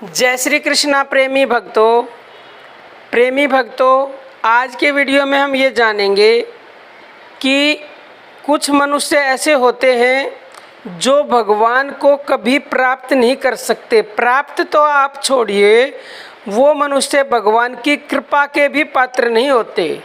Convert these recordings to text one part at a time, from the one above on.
जय श्री कृष्णा प्रेमी भक्तों, आज के वीडियो में हम ये जानेंगे कि कुछ मनुष्य ऐसे होते हैं जो भगवान को कभी प्राप्त नहीं कर सकते। प्राप्त तो आप छोड़िए, वो मनुष्य भगवान की कृपा के भी पात्र नहीं होते।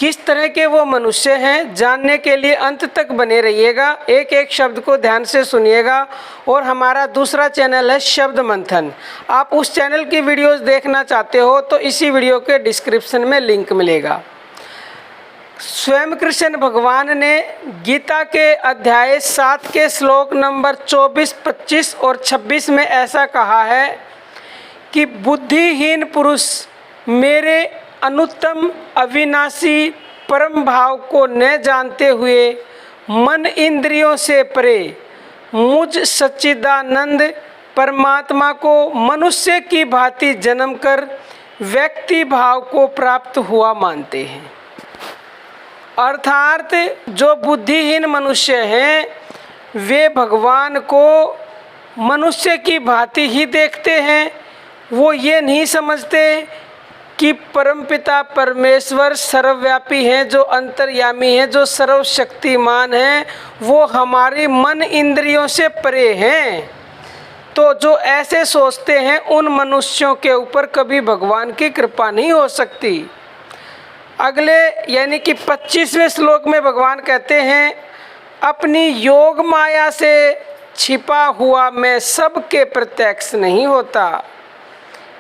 किस तरह के वो मनुष्य हैं, जानने के लिए अंत तक बने रहिएगा। एक एक शब्द को ध्यान से सुनिएगा। और हमारा दूसरा चैनल है शब्द मंथन। आप उस चैनल की वीडियोस देखना चाहते हो तो इसी वीडियो के डिस्क्रिप्शन में लिंक मिलेगा। स्वयं कृष्ण भगवान ने गीता के अध्याय 7 के श्लोक नंबर 24, 25 और 26 में ऐसा कहा है कि बुद्धिहीन पुरुष मेरे अनुत्तम अविनाशी परम भाव को न जानते हुए मन इंद्रियों से परे मुझ सच्चिदानंद परमात्मा को मनुष्य की भांति जन्म कर व्यक्ति भाव को प्राप्त हुआ मानते हैं। अर्थात जो बुद्धिहीन मनुष्य हैं वे भगवान को मनुष्य की भांति ही देखते हैं। वो ये नहीं समझते कि परमपिता परमेश्वर सर्वव्यापी हैं, जो अंतर्यामी हैं, जो सर्वशक्तिमान हैं, वो हमारी मन इंद्रियों से परे हैं। तो जो ऐसे सोचते हैं उन मनुष्यों के ऊपर कभी भगवान की कृपा नहीं हो सकती। अगले यानी कि 25वें श्लोक में भगवान कहते हैं, अपनी योग माया से छिपा हुआ मैं सबके प्रत्यक्ष नहीं होता,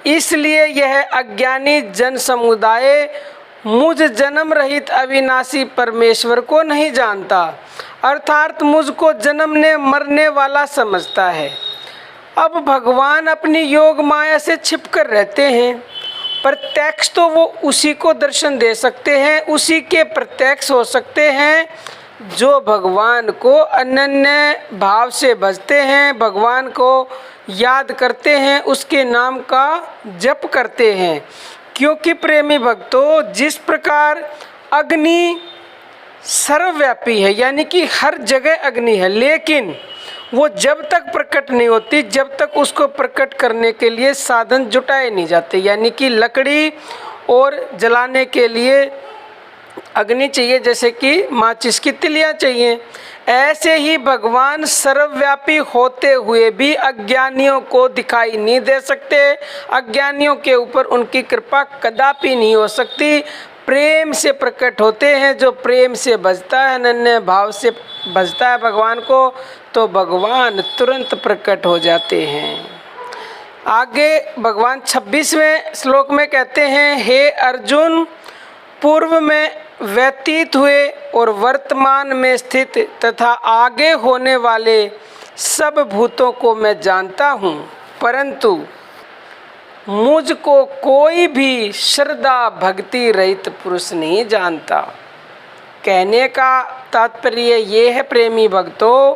इसलिए यह अज्ञानी जन समुदाय मुझ जन्म रहित अविनाशी परमेश्वर को नहीं जानता। अर्थात मुझको जन्मने मरने वाला समझता है। अब भगवान अपनी योग माया से छिपकर रहते हैं। प्रत्यक्ष तो वो उसी को दर्शन दे सकते हैं, उसी के प्रत्यक्ष हो सकते हैं जो भगवान को अनन्य भाव से भजते हैं, भगवान को याद करते हैं, उसके नाम का जप करते हैं। क्योंकि प्रेमी भक्तों, जिस प्रकार अग्नि सर्वव्यापी है, यानी कि हर जगह अग्नि है, लेकिन वो जब तक प्रकट नहीं होती, जब तक उसको प्रकट करने के लिए साधन जुटाए नहीं जाते, यानी कि लकड़ी और जलाने के लिए अग्नि चाहिए, जैसे कि माचिस की तिलियां चाहिए। ऐसे ही भगवान सर्वव्यापी होते हुए भी अज्ञानियों को दिखाई नहीं दे सकते। अज्ञानियों के ऊपर उनकी कृपा कदापि नहीं हो सकती। प्रेम से प्रकट होते हैं। जो प्रेम से भजता है, अनन्य भाव से भजता है भगवान को, तो भगवान तुरंत प्रकट हो जाते हैं। आगे भगवान 26वें श्लोक में कहते हैं, हे अर्जुन, पूर्व में व्यतीत हुए और वर्तमान में स्थित तथा आगे होने वाले सब भूतों को मैं जानता हूँ, परंतु मुझको कोई भी श्रद्धा भक्ति रहित पुरुष नहीं जानता। कहने का तात्पर्य ये है प्रेमी भक्तों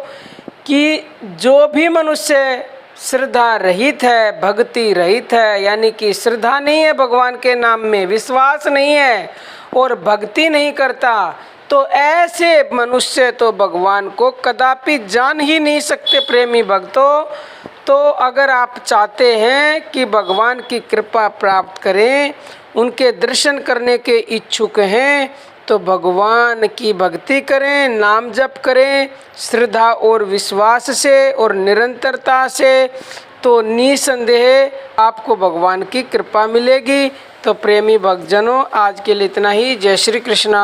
कि जो भी मनुष्य श्रद्धा रहित है, भक्ति रहित है, यानी कि श्रद्धा नहीं है भगवान के नाम में, विश्वास नहीं है और भक्ति नहीं करता, तो ऐसे मनुष्य तो भगवान को कदापि जान ही नहीं सकते। प्रेमी भक्तों, तो अगर आप चाहते हैं कि भगवान की कृपा प्राप्त करें, उनके दर्शन करने के इच्छुक हैं, तो भगवान की भक्ति करें, नाम जप करें श्रद्धा और विश्वास से और निरंतरता से, तो निसंदेह आपको भगवान की कृपा मिलेगी। तो प्रेमी भक्तजनों, आज के लिए इतना ही। जय श्री कृष्णा।